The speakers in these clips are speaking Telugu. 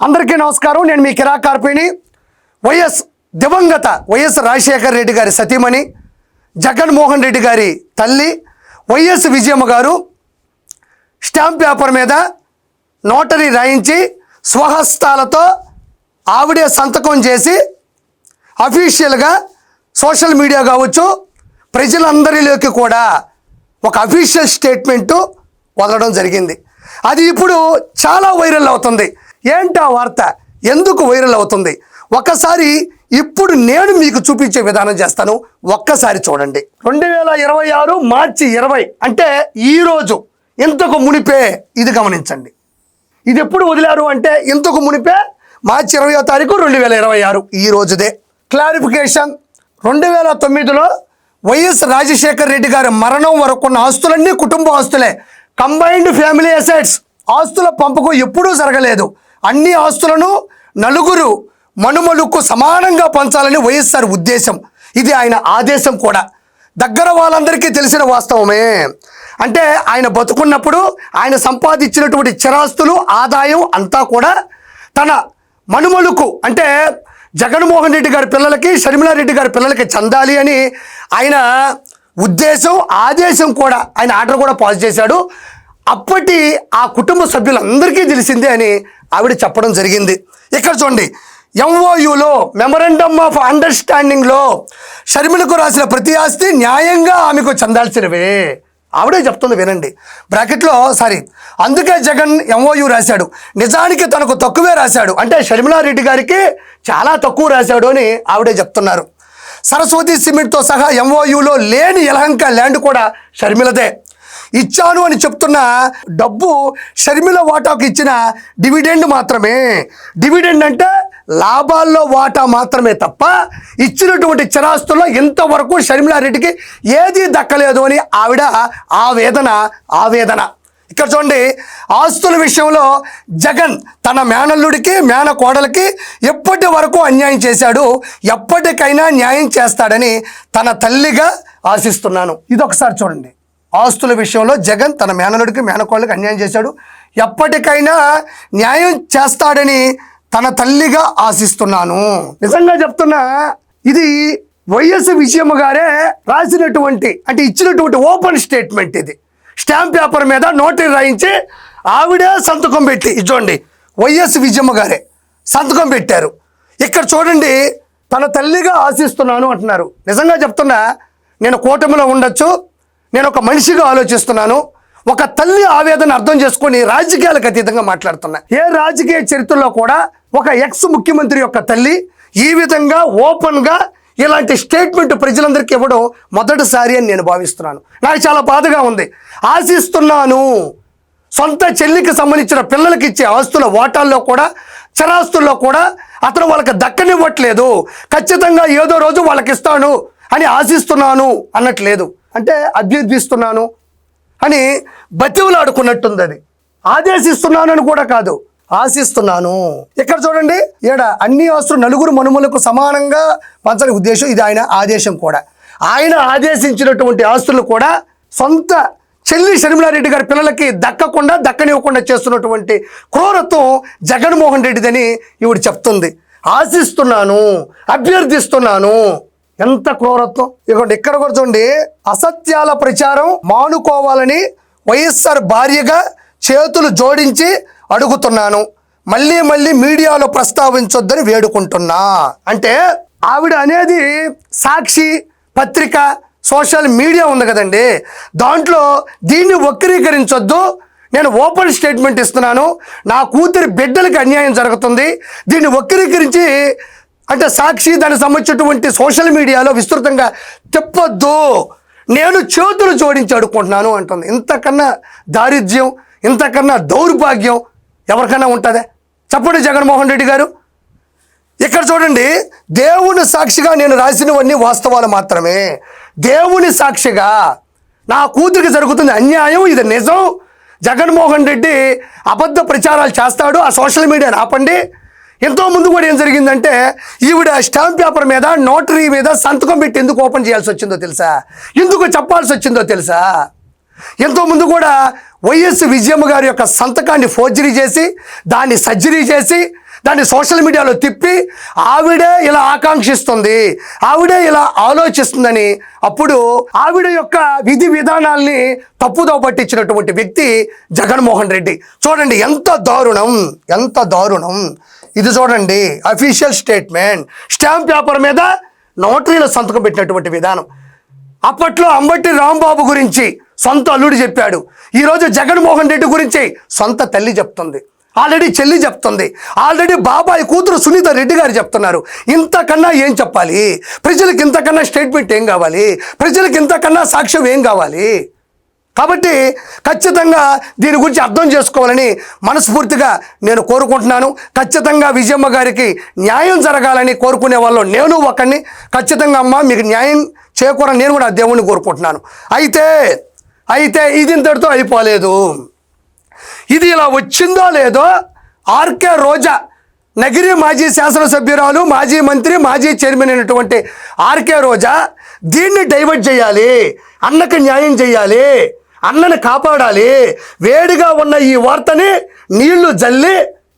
అందరికీ నమస్కారం. నేను మీ కిరా కార్పిణి. దివంగత వైఎస్ రాజశేఖర రెడ్డి గారి సతీమణి, జగన్మోహన్ రెడ్డి గారి తల్లి వైఎస్ విజయమ్మ గారు స్టాంప్ పేపర్ మీద నోటరీ రాయించి స్వహస్తాలతో ఆవిడే సంతకం చేసి అఫీషియల్గా సోషల్ మీడియా కావచ్చు ప్రజలందరిలోకి కూడా ఒక అఫీషియల్ స్టేట్మెంటు వదలడం జరిగింది. అది ఇప్పుడు చాలా వైరల్ అవుతుంది. ఏంటా వార్త, ఎందుకు వైరల్ అవుతుంది? ఒక్కసారి ఇప్పుడు నేను మీకు చూపించే విధానం చేస్తాను, ఒక్కసారి చూడండి. 2026 మార్చి 20 అంటే ఈరోజు, ఇంతకు మునిపే ఇది గమనించండి. ఇది ఎప్పుడు వదిలారు అంటే ఇంతకు మునిపే మార్చి 20వ తారీఖు 2026 ఈ రోజుదే. క్లారిఫికేషన్, 2009లో వైఎస్ రాజశేఖర రెడ్డి గారి మరణం వరకు ఉన్న ఆస్తులన్నీ కుటుంబ ఆస్తులే. కంబైన్డ్ ఫ్యామిలీ అసెట్స్, ఆస్తుల పంపకం ఎప్పుడూ జరగలేదు. అన్ని ఆస్తులను నలుగురు మనుమలకు సమానంగా పంచాలని వైఎస్ఆర్ ఉద్దేశం. ఇది ఆయన ఆదేశం కూడా. దగ్గర వాళ్ళందరికీ తెలిసిన వాస్తవమే. అంటే ఆయన బతుకున్నప్పుడు ఆయన సంపాదించినటువంటి చిరాస్తులు, ఆదాయం అంతా కూడా తన మనుమలకు అంటే జగన్మోహన్ రెడ్డి గారి పిల్లలకి, షర్మిలారెడ్డి గారి పిల్లలకి చెందాలి అని ఆయన ఉద్దేశం, ఆదేశం కూడా, ఆయన ఆర్డర్ కూడా పాస్ చేశాడు. అప్పటి ఆ కుటుంబ సభ్యులందరికీ తెలిసిందే అని ఆవిడ చెప్పడం జరిగింది. ఇక్కడ చూడండి, ఎంఓయూలో మెమరాండమ్ ఆఫ్ అండర్స్టాండింగ్లో షర్మిలకు రాసిన ప్రతి ఆస్తి న్యాయంగా ఆమెకు చెందాల్సినవే ఆవిడే చెప్తుంది. వినండి బ్రాకెట్లో. అందుకే జగన్ ఎంఓయూ రాశాడు. నిజానికి తనకు తక్కువే రాశాడు, అంటే షర్మిలారెడ్డి గారికి చాలా తక్కువ రాశాడు అని ఆవిడే చెప్తున్నారు. సరస్వతి సిమెంట్తో సహా ఎంఓయూలో లేని యలహంక ల్యాండ్ కూడా షర్మిలదే. ఇచ్చాను అని చెప్తున్న డబ్బు షర్మిల వాటాకు ఇచ్చిన డివిడెండ్ మాత్రమే. డివిడెండ్ అంటే లాభాల్లో వాటా మాత్రమే తప్ప ఇచ్చినటువంటి చిరాస్తుల్లో ఇంతవరకు షర్మిలారెడ్డికి ఏదీ దక్కలేదు అని ఆవిడ ఆవేదన. ఇక్కడ చూడండి, ఆస్తుల విషయంలో జగన్ తన మేనల్లుడికి, మేనకోడలికి ఎప్పటి వరకు అన్యాయం చేశాడు, ఎప్పటికైనా న్యాయం చేస్తాడని తన తల్లిగా ఆశిస్తున్నాను. ఇది ఒకసారి చూడండి. ఆస్తుల విషయంలో జగన్ తన మేనల్లుడికి, మేనకోడలికి అన్యాయం చేశాడు, ఎప్పటికైనా న్యాయం చేస్తాడని తన తల్లిగా ఆశిస్తున్నాను. నిజంగా చెప్తున్నా, ఇది వైఎస్ విజయమ్మ గారే రాసినటువంటి, అంటే ఇచ్చినటువంటి ఓపెన్ స్టేట్మెంట్. ఇది స్టాంప్ పేపర్ మీద నోటరీ రాయించి ఆవిడే సంతకం పెట్టి, చూడండి వైఎస్ విజయమ్మ గారే సంతకం పెట్టారు. ఇక్కడ చూడండి, తన తల్లిగా ఆశిస్తున్నాను అంటున్నారు. నిజంగా చెప్తున్నా, నేను కూటమిలో ఉండొచ్చు, నేను ఒక మనిషిగా ఆలోచిస్తున్నాను. ఒక తల్లి ఆవేదన అర్థం చేసుకొని రాజకీయాలకు అతీతంగా మాట్లాడుతున్నా. ఏ రాజకీయ చరిత్రలో కూడా ఒక ఎక్స్ ముఖ్యమంత్రి యొక్క తల్లి ఈ విధంగా ఓపెన్గా ఇలాంటి స్టేట్మెంట్ ప్రజలందరికీ ఇవ్వడం మొదటిసారి అని నేను భావిస్తున్నాను. నాకు చాలా బాధగా ఉంది. ఆశిస్తున్నాను, సొంత చెల్లికి సంబంధించిన పిల్లలకి ఇచ్చే ఆస్తుల వాటాల్లో కూడా, చరాస్తుల్లో కూడా అతను వాళ్ళకి దక్కనివ్వట్లేదు. ఖచ్చితంగా ఏదో రోజు వాళ్ళకి ఇస్తాను అని ఆశిస్తున్నాను అన్నట్లేదు, అంటే అభ్యర్థిస్తున్నాను అని బతివులాడుకున్నట్టుంది. అది ఆదేశిస్తున్నాను అని కూడా కాదు, ఆశిస్తున్నాను. ఇక్కడ చూడండి, ఈడ అన్ని ఆస్తులు నలుగురు మనుమలకు సమానంగా పంచని ఉద్దేశం. ఇది ఆయన ఆదేశం కూడా. ఆయన ఆదేశించినటువంటి ఆస్తులు కూడా సొంత చెల్లి షర్మిలారెడ్డి గారి పిల్లలకి దక్కనివ్వకుండా చేస్తున్నటువంటి క్రూరత్వం జగన్మోహన్ రెడ్డిదని ఈవిడ చెప్తుంది. ఆశిస్తున్నాను, అభ్యర్థిస్తున్నాను. ఎంత క్రూరత్వం! ఇక్కడ కూడా చూడండి, అసత్యాల ప్రచారం మానుకోవాలని వైఎస్ఆర్ భార్యగా చేతులు జోడించి అడుగుతున్నాను. మళ్ళీ మీడియాలో ప్రస్తావించొద్దని వేడుకుంటున్నా. అంటే ఆవిడ అనేది సాక్షి పత్రిక, సోషల్ మీడియా ఉంది కదండి, దాంట్లో దీన్ని వక్రీకరించొద్దు, నేను ఓపెన్ స్టేట్మెంట్ ఇస్తున్నాను, నా కూతురి బిడ్డలకి అన్యాయం జరుగుతుంది, దీన్ని వక్రీకరించి అంటే సాక్షి దానికి సంబంధించినటువంటి సోషల్ మీడియాలో విస్తృతంగా చెప్పొద్దు, నేను చేతులు జోడించి అడుక్కుంటున్నాను అంటుంది. ఇంతకన్నా దారిద్ర్యం, ఇంతకన్నా దౌర్భాగ్యం ఎవరికైనా ఉంటుందే? చెప్పండి జగన్మోహన్ రెడ్డి గారు. ఇక్కడ చూడండి, దేవుని సాక్షిగా నేను రాసినవన్నీ వాస్తవాలు మాత్రమే. దేవుని సాక్షిగా నా కూతురికి జరుగుతుంది అన్యాయం, ఇది నిజం. జగన్మోహన్ రెడ్డి అబద్ధ ప్రచారాలు చేస్తాడు, ఆ సోషల్ మీడియాని ఆపండి. ఎంతో ముందు కూడా ఏం జరిగిందంటే, ఈవిడ స్టాంప్ పేపర్ మీద నోటరీ మీద సంతకం పెట్టి ఎందుకు ఓపెన్ చేయాల్సి వచ్చిందో తెలుసా? ఎందుకు చెప్పాల్సి వచ్చిందో తెలుసా? ఎంతో ముందు కూడా వైఎస్ విజయమ్మ గారి యొక్క సంతకాన్ని ఫోర్జరీ చేసి దాన్ని సర్జరీ చేసి దాన్ని సోషల్ మీడియాలో తిప్పి ఆవిడే ఇలా ఆకాంక్షిస్తుంది, ఆవిడే ఇలా ఆలోచిస్తుందని అప్పుడు ఆవిడ యొక్క విధి విధానాల్ని తప్పుదో పట్టించినటువంటి వ్యక్తి జగన్మోహన్ రెడ్డి. చూడండి ఎంత దారుణం, ఎంత దారుణం. ఇది చూడండి అఫీషియల్ స్టేట్మెంట్, స్టాంప్ పేపర్ మీద నోటరీలో సంతకం పెట్టినటువంటి విధానం. అప్పట్లో అంబటి రాంబాబు గురించి సొంత అల్లుడు చెప్పాడు, ఈరోజు జగన్మోహన్ రెడ్డి గురించి సొంత తల్లి చెప్తుంది, ఆల్రెడీ చెల్లి చెప్తుంది, ఆల్రెడీ బాబాయ్ కూతురు సునీత రెడ్డి గారు చెప్తున్నారు. ఇంతకన్నా ఏం చెప్పాలి? ప్రజలకు ఇంతకన్నా స్టేట్మెంట్ ఏం కావాలి? ప్రజలకు ఇంతకన్నా సాక్ష్యం ఏం కావాలి? కాబట్టి ఖచ్చితంగా దీని గురించి అర్థం చేసుకోవాలని మనస్ఫూర్తిగా నేను కోరుకుంటున్నాను. ఖచ్చితంగా విజయమ్మ గారికి న్యాయం జరగాలని కోరుకునే వాళ్ళు నేను ఒకరిని. ఖచ్చితంగా అమ్మ మీకు న్యాయం చేకూరని నేను కూడా దేవుణ్ణి కోరుకుంటున్నాను. అయితే ఇది ఇంతటితో అయిపోలేదు. ఇది ఇలా వచ్చిందో లేదో ఆర్కే రోజా, నగిరి మాజీ శాసనసభ్యురాలు, మాజీ మంత్రి, మాజీ చైర్మన్ అయినటువంటి ఆర్కే రోజా దీన్ని డైవర్ట్ చేయాలి, అన్నకి న్యాయం చేయాలి, అన్నని కాపాడాలి, వేడిగా ఉన్న ఈ వార్తని నీళ్లు జల్లి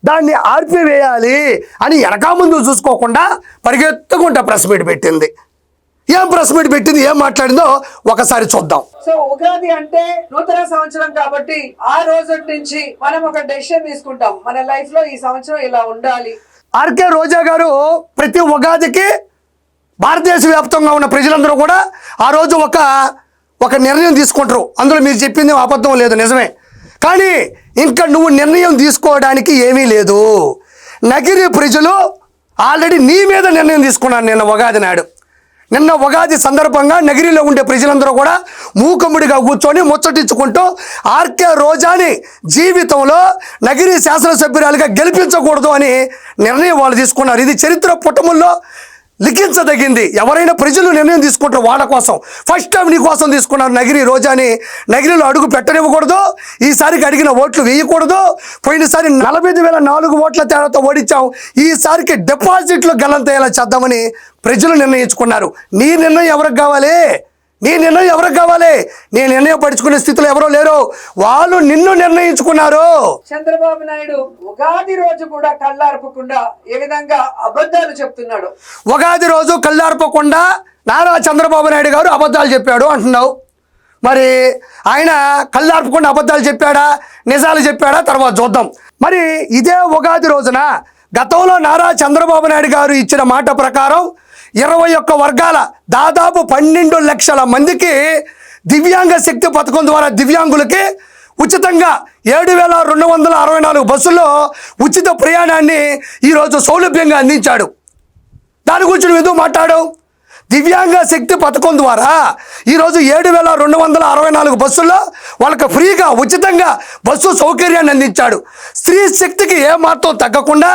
దాన్ని ఆర్పివేయాలి అని వెనక ముందు చూసుకోకుండా పరిగెత్తుకుంటా ప్రెస్ మీట్ పెట్టింది. ఏం ప్రెస్ మీట్ పెట్టింది, ఏం మాట్లాడిందో ఒకసారి చూద్దాం. సో ఉగాది అంటే నూతన సంవత్సరం కాబట్టి ఆ రోజు నుంచి మనం ఒక డెసిషన్ తీసుకుంటాం, మన లైఫ్ లో ఈ సంవత్సరం ఇలా ఉండాలి. ఆర్కే రోజా గారు ప్రతి ఉగాదికి భారతదేశ వ్యాప్తంగా ఉన్న ప్రజలందరూ కూడా ఆ రోజు ఒక నిర్ణయం తీసుకుంటారు. అందులో మీరు చెప్పింది అబద్ధం లేదు, నిజమే. కానీ ఇంకా నువ్వు నిర్ణయం తీసుకోవడానికి ఏమీ లేదు. నగిరి ప్రజలు ఆల్రెడీ నీ మీద నిర్ణయం తీసుకున్నారు నిన్న ఉగాది నాడు. నిన్న ఉగాది సందర్భంగా నగిరిలో ఉండే ప్రజలందరూ కూడా మూకముడిగా కూర్చొని ముచ్చటించుకుంటూ ఆర్కే రోజాని జీవితంలో నగిరి శాసనసభ్యురాలుగా గెలిపించకూడదు అని నిర్ణయం వాళ్ళు తీసుకున్నారు. ఇది చరిత్ర పుటముల్లో లిఖించదగింది. ఎవరైనా ప్రజలు నిర్ణయం తీసుకుంటారు వాళ్ళ కోసం. ఫస్ట్ టైం నీ కోసం తీసుకున్నారు నగిరి రోజాని. నగిరిలో అడుగు పెట్టనివ్వకూడదు, ఈసారికి అడిగిన ఓట్లు వేయకూడదు. పోయినసారి 45,004 ఓట్ల తేడాతో ఓడించాం, ఈసారికి డిపాజిట్లు గల్లంతయ్యేలా చేద్దామని ప్రజలు నిర్ణయించుకున్నారు. నీ నిర్ణయం ఎవరికి కావాలి? నీ నిర్ణయం ఎవరికి కావాలి? నీ నిర్ణయం పడుచుకునే స్థితిలో ఎవరో లేరు, వాళ్ళు నిన్ను నిర్ణయించుకున్నారు. చంద్రబాబు నాయుడు ఉగాది రోజు కూడా కళ్ళార్పకుండా ఏ విధంగా అబద్ధాలు చెప్తున్నాడు. ఉగాది రోజు కళ్ళార్పకుండా నారా చంద్రబాబు నాయుడు గారు అబద్ధాలు చెప్పాడు అంటున్నావు. మరి ఆయన కళ్ళార్పకుండా అబద్ధాలు చెప్పాడా, నిజాలు చెప్పాడా? తర్వాత చూద్దాం. మరి ఇదే ఉగాది రోజున గతంలో నారా చంద్రబాబు నాయుడు గారు ఇచ్చిన మాట ప్రకారం 21 వర్గాల దాదాపు 12 లక్షల మందికి దివ్యాంగ శక్తి పథకం ద్వారా దివ్యాంగులకి ఉచితంగా 7,264 బస్సుల్లో ఉచిత ప్రయాణాన్ని ఈరోజు సౌలభ్యంగా అందించాడు. దాని గురించి నువ్వు ఎందుకు మాట్లాడు? దివ్యాంగ శక్తి పథకం ద్వారా ఈరోజు 7,264 బస్సుల్లో వాళ్ళకి ఫ్రీగా ఉచితంగా బస్సు సౌకర్యాన్ని అందించాడు. స్త్రీ శక్తికి ఏమాత్రం తగ్గకుండా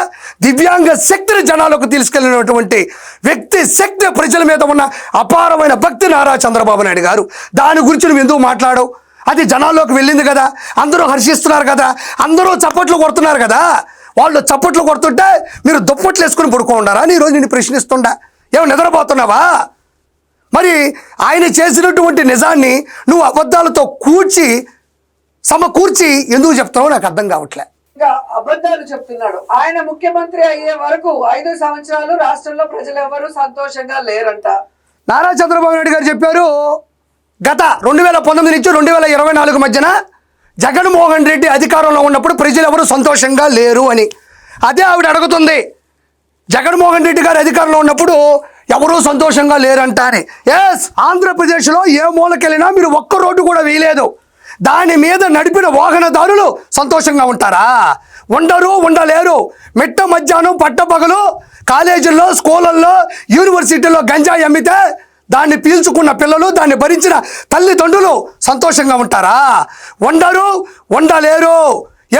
దివ్యాంగ శక్తిని జనాలకు తీసుకెళ్ళినటువంటి వ్యక్తి, శక్తి ప్రజల మీద ఉన్న అపారమైన భక్తి నారా చంద్రబాబు నాయుడు గారు. దాని గురించి నువ్వు ఎందుకు మాట్లాడవు? అది జనాల్లోకి వెళ్ళింది కదా, అందరూ హర్షిస్తున్నారు కదా, అందరూ చప్పట్లు కొడుతున్నారు కదా. వాళ్ళు చప్పట్లు కొడుతుంటే మీరు దుప్పట్లు వేసుకుని పడుకోండారా అని ఈరోజు నేను ప్రశ్నిస్తుండా. ఏమో నిద్రపోతున్నావా? మరి ఆయన చేసినటువంటి నిజాన్ని నువ్వు అబద్ధాలతో సమకూర్చి ఎందుకు చెప్తావో నాకు అర్థం కావట్లే. ఇంకా అబద్ధాలు చెప్తున్నాడు. ఆయన ముఖ్యమంత్రి అయ్యే వరకు 5 సంవత్సరాలు రాష్ట్రంలో ప్రజలు ఎవరు సంతోషంగా లేరంట. నారా చంద్రబాబు నాయుడు గారు చెప్పారు గత 2019 నుంచి 2024 మధ్యన జగన్మోహన్ రెడ్డి అధికారంలో ఉన్నప్పుడు ప్రజలు ఎవరు సంతోషంగా లేరు అని. అదే ఆవిడ అడుగుతుంది, జగన్మోహన్ రెడ్డి గారు అధికారంలో ఉన్నప్పుడు ఎవరూ సంతోషంగా లేరంట అని. ఎస్, ఆంధ్రప్రదేశ్లో ఏ మూలకెళ్ళినా మీరు ఒక్క రోడ్డు కూడా వేయలేదు, దాని మీద నడిపిన వాహనదారులు సంతోషంగా ఉంటారా? ఉండలేరు. మిట్ట మధ్యాహ్నం పట్టపగలు కాలేజీల్లో, స్కూళ్ళల్లో, యూనివర్సిటీల్లో గంజాయి అమ్మితే దాన్ని పీల్చుకున్న పిల్లలు, దాన్ని భరించిన తల్లిదండ్రులు సంతోషంగా ఉంటారా? ఉండలేరు.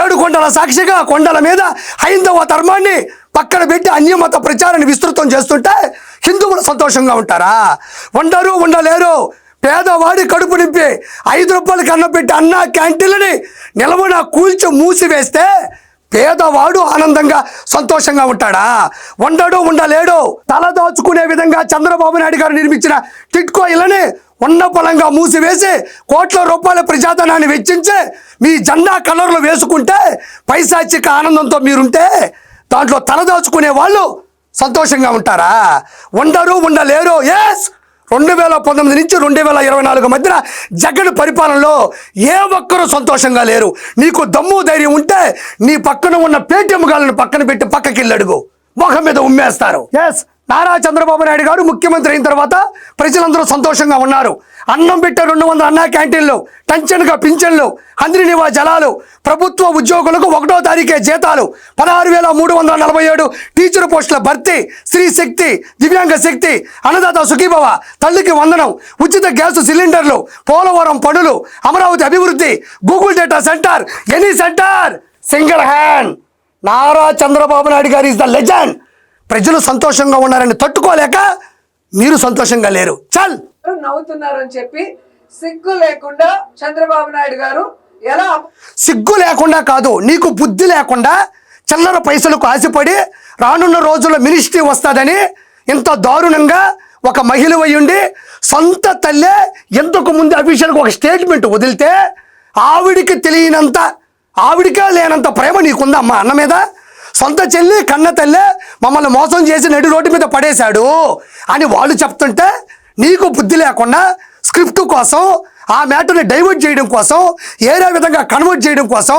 7 కొండల సాక్షిగా కొండల మీద హైందవ ధర్మాన్ని పక్కన పెట్టి అన్యమత ప్రచారాన్ని విస్తృతం చేస్తుంటే హిందువులు సంతోషంగా ఉంటారా? ఉండలేరు. పేదవాడి కడుపు నింపి 5 రూపాయలకి అన్నం పెట్టి అన్న క్యాంటీన్లని నిలబడి కూల్చి మూసివేస్తే పేదవాడు ఆనందంగా సంతోషంగా ఉంటాడా? ఉండలేడు. తల దాచుకునే విధంగా చంద్రబాబు నాయుడు గారు నిర్మించిన టిట్కో ఇళ్ళని ఉన్న పొలంగా మూసివేసి కోట్ల రూపాయల ప్రజాధనాన్ని వెచ్చించి మీ జెండా కలర్లు వేసుకుంటే పైశాచిక ఆనందంతో మీరుంటే దాంట్లో తలదాచుకునే వాళ్ళు సంతోషంగా ఉంటారా? ఉండలేరు. ఎస్, 2019 నుంచి 2024 మధ్యన జగన్ పరిపాలనలో ఏ ఒక్కరూ సంతోషంగా లేరు. నీకు దమ్ము ధైర్యం ఉంటే నీ పక్కన ఉన్న పేటీఎం గాలను పక్కన పెట్టి పక్కకి వెళ్ళి అడుగు, మొహం మీద ఉమ్మేస్తారు. ఎస్, నారా చంద్రబాబు నాయుడు గారు ముఖ్యమంత్రి అయిన తర్వాత ప్రజలందరూ సంతోషంగా ఉన్నారు. అన్నం పెట్టే 200 అన్నా క్యాంటీన్లు, టెన్షన్గా పింఛన్లు, హంద్రి నివా జలాలు, ప్రభుత్వ ఉద్యోగులకు 1వ తారీఖే జీతాలు, 16,347 టీచర్ పోస్టుల భర్తీ, స్త్రీ శక్తి, దివ్యాంగ శక్తి, అన్నదాత సుఖీభవ, తల్లికి వందనం, ఉచిత గ్యాస్ సిలిండర్లు, పోలవరం పనులు, అమరావతి అభివృద్ధి, Google data centre, any centre, single hand. Nara Chandrababu Naidu గారు ఈజ్ ద లెజెండ్. ప్రజలు సంతోషంగా ఉన్నారని తట్టుకోలేక మీరు సంతోషంగా లేరు. చల్, నవ్వుతున్నారని చెప్పి సిగ్గు లేకుండా చంద్రబాబు నాయుడు గారు ఎలా? సిగ్గు లేకుండా కాదు, నీకు బుద్ధి లేకుండా చిల్లర పైసలకు ఆశపడి రానున్న రోజుల్లో మినిస్ట్రీ వస్తుందని ఇంత దారుణంగా ఒక మహిళ అయ్యుండి సొంత తల్లే ఎంతకు ముందు అఫీషియల్గా ఒక స్టేట్మెంట్ వదిలితే ఆవిడికి తెలియనంత, ఆవిడికే లేనంత ప్రేమ నీకుందా అమ్మ అన్న మీద? సొంత చెల్లి కన్న తల్లే మమ్మల్ని మోసం చేసి నడి రోడ్డు మీద పడేశాడు అని వాళ్ళు చెప్తుంటే నీకు బుద్ధి లేకుండా స్క్రిప్ట్ కోసం, ఆ మ్యాటర్ని డైవర్ట్ చేయడం కోసం, ఏరే విధంగా కన్వర్ట్ చేయడం కోసం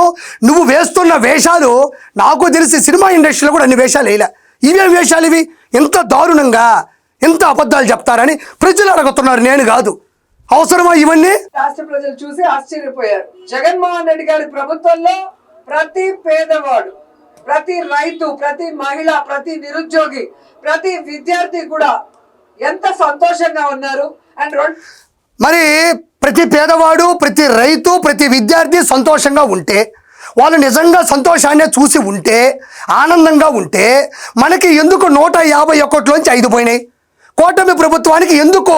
నువ్వు వేస్తున్న వేషాలు నాకు తెలిసి సినిమా ఇండస్ట్రీలో కూడా అన్ని వేషాలు వేయలే. ఇవే వేషాలు ఇవి? ఇంత దారుణంగా ఇంత అబద్ధాలు చెప్తారని ప్రజలు అడుగుతున్నారు, నేను కాదు. అవసరమా ఇవన్నీ? రాష్ట్ర ప్రజలు చూసి ఆశ్చర్యపోయారు. జగన్మోహన్ రెడ్డి గారి ప్రభుత్వంలో ప్రతి పేదవాడు, ప్రతి రైతు, ప్రతి మహిళ, ప్రతి నిరుద్యోగి, ప్రతి విద్యార్థి కూడా ఎంత సంతోషంగా ఉన్నారు. అండ్ మరి ప్రతి పేదవాడు, ప్రతి రైతు, ప్రతి విద్యార్థి సంతోషంగా ఉంటే, వాళ్ళు నిజంగా సంతోషాన్ని చూసి ఉంటే, ఆనందంగా ఉంటే మనకి ఎందుకు 151లోంచి 5 పోయినాయి? కూటమి ప్రభుత్వానికి ఎందుకు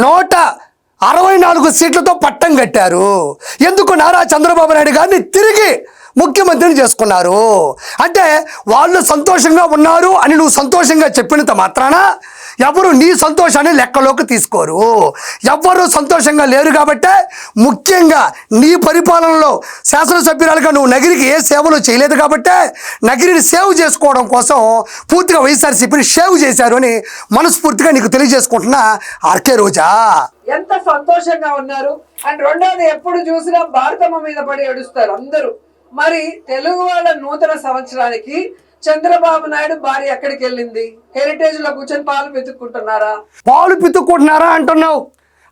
164 సీట్లతో పట్టం కట్టారు? ఎందుకు నారా చంద్రబాబు నాయుడు గారిని తిరిగి ముఖ్యమంత్రిని చేసుకున్నారు? అంటే వాళ్ళు సంతోషంగా ఉన్నారు అని నువ్వు సంతోషంగా చెప్పినంత మాత్రాన ఎవరు నీ సంతోషాన్ని లెక్కలోకి తీసుకోరు. ఎవ్వరూ సంతోషంగా లేరు కాబట్టే ముఖ్యంగా నీ పరిపాలనలో శాసనసభ్యురాలుగా నువ్వు నగిరికి ఏ సేవలు చేయలేదు కాబట్టే నగిరిని సేవ్ చేసుకోవడం కోసం పూర్తిగా వైఎస్ఆర్సీపీని సేవ్ చేశారు అని మనస్ఫూర్తిగా నీకు తెలియజేసుకుంటున్నా ఆర్కే రోజా. ఎంత సంతోషంగా ఉన్నారు. అండ్ రెండోది, ఎప్పుడు చూసినా భారతమ్మ మీద పడి ఏడుస్తారు అందరూ. మరి తెలుగు వాళ్ళ నూతన సంవత్సరానికి చంద్రబాబు నాయుడు భార్య ఎక్కడికి వెళ్ళింది? హెరిటేజ్ లో కూర్చొని పాలు పితుక్కుంటున్నారా అంటున్నావు.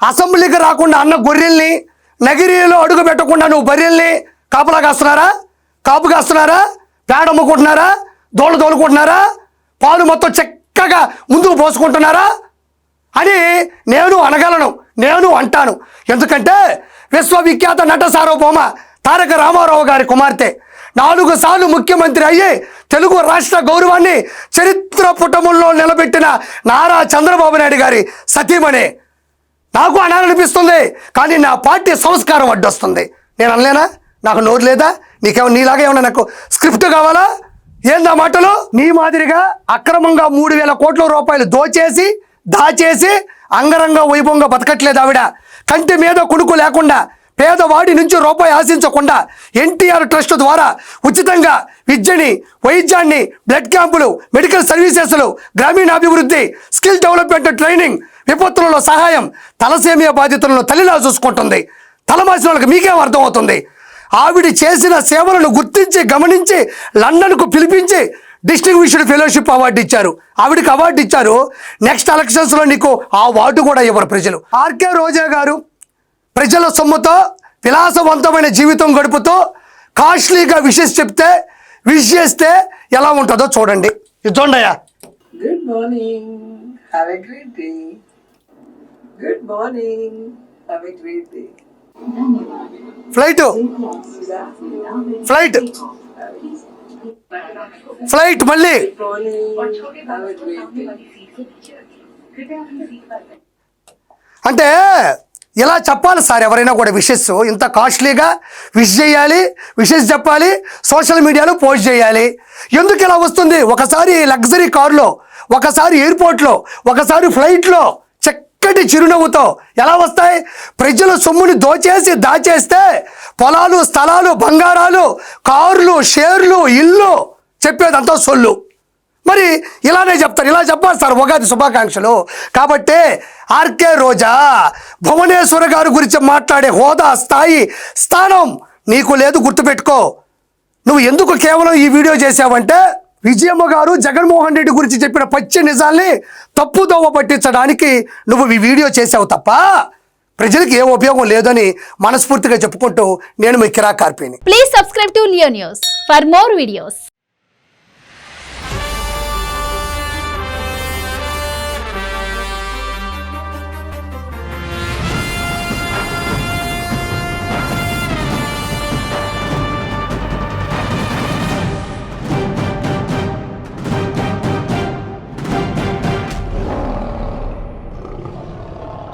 అసెంబ్లీకి రాకుండా అన్న గొర్రెల్ని, నగిరిలో అడుగు పెట్టకుండా నువ్వు బర్రెల్ని కాపలా కాస్తున్నారా? కాపు కాస్తున్నారా? పేడ అమ్ముకుంటున్నారా? దోళ్ళు తోలుకుంటున్నారా? పాలు మొత్తం చక్కగా ముందుకు పోసుకుంటున్నారా అని నేను అనగలను, నేను అంటాను. ఎందుకంటే విశ్వవిఖ్యాత నట సార్వభౌమ తారక రామారావు గారి కుమార్తె 4 సార్లు ముఖ్యమంత్రి అయ్యి తెలుగు రాష్ట్ర గౌరవాన్ని చరిత్ర పుటముల్లో నిలబెట్టిన నారా చంద్రబాబు నాయుడు గారి సతీమణి. నాకు అనాలనిపిస్తుంది, కానీ నా పార్టీ సంస్కారం అడ్డొస్తుంది. నేను అనలేనా? నాకు నోరు లేదా? నీలాగా ఏమన్నా నాకు స్క్రిప్ట్ కావాలా? ఏందా మాటలు? నీ మాదిరిగా అక్రమంగా 3,000 కోట్ల రూపాయలు దోచేసి దాచేసి అంగరంగ వైభవంగా బతకట్లేదు ఆవిడ. కంటి మీద కునుకు లేకుండా, పేదవాడి నుంచి రూపాయి ఆశించకుండా ఎన్టీఆర్ ట్రస్ట్ ద్వారా ఉచితంగా విద్యని, వైద్యాన్ని, బ్లడ్ క్యాంపులు, మెడికల్ సర్వీసెస్లు, గ్రామీణాభివృద్ధి, స్కిల్ డెవలప్మెంట్ ట్రైనింగ్, విపత్తులలో సహాయం, తలసేమియా బాధితులను తల్లిలా చూసుకుంటుంది. తలమాసిన వాళ్ళకి మీకేం అర్థమవుతుంది? ఆవిడ చేసిన సేవలను గుర్తించి గమనించి లండన్కు పిలిపించి డిస్టింగ్విష్డ్ ఫెలోషిప్ అవార్డు ఇచ్చారు. ఆవిడకి అవార్డు ఇచ్చారు. నెక్స్ట్ ఎలక్షన్స్లో నీకు ఆ అవార్డు కూడా ఇవ్వరు ప్రజలు. ఆర్కే రోజా గారు ప్రజల సొమ్ముతో విలాసవంతమైన జీవితం గడుపుతూ కాస్ట్లీగా విషెస్ చేస్తే ఎలా ఉంటుందో చూడండి. చూడండియా. Good morning, have a great day. Good morning, have a great day. Flight మళ్ళీ అంటే ఇలా చెప్పాలి సార్. ఎవరైనా కూడా విషెస్ ఇంత కాస్ట్లీగా చేయాలి, విషెస్ చెప్పాలి, సోషల్ మీడియాలో పోస్ట్ చేయాలి. ఎందుకు ఇలా వస్తుంది? ఒకసారి లగ్జరీ కారులో, ఒకసారి ఎయిర్పోర్ట్లో, ఒకసారి ఫ్లైట్లో చక్కటి చిరునవ్వుతో ఎలా వస్తాయి? ప్రజల సొమ్ముని దోచేసి దాచేస్తే పొలాలు, స్థలాలు, బంగారాలు, కార్లు, షేర్లు, ఇల్లు చెప్పేదంతా సొల్లు. మరి ఇలానే చెప్తారు, ఇలా చెప్పాలి సార్ ఉగాది శుభాకాంక్షలు. కాబట్టి ఆర్కే రోజా, భువనేశ్వర్ గారి గురించి మాట్లాడే హోదా, స్థాయి, స్థానం నీకు లేదు, గుర్తుపెట్టుకో. నువ్వు ఎందుకు కేవలం ఈ వీడియో చేసావంటే విజయమ్మ గారు జగన్మోహన్ రెడ్డి గురించి చెప్పిన పచ్చి నిజాల్ని తప్పుదోవ పట్టించడానికి నువ్వు ఈ వీడియో చేసావు తప్ప ప్రజలకు ఏ ఉపయోగం లేదని మనస్ఫూర్తిగా చెప్పుకుంటూ నేను మీ కిరాక్ కార్పీని. Please subscribe to Leo news for more videos.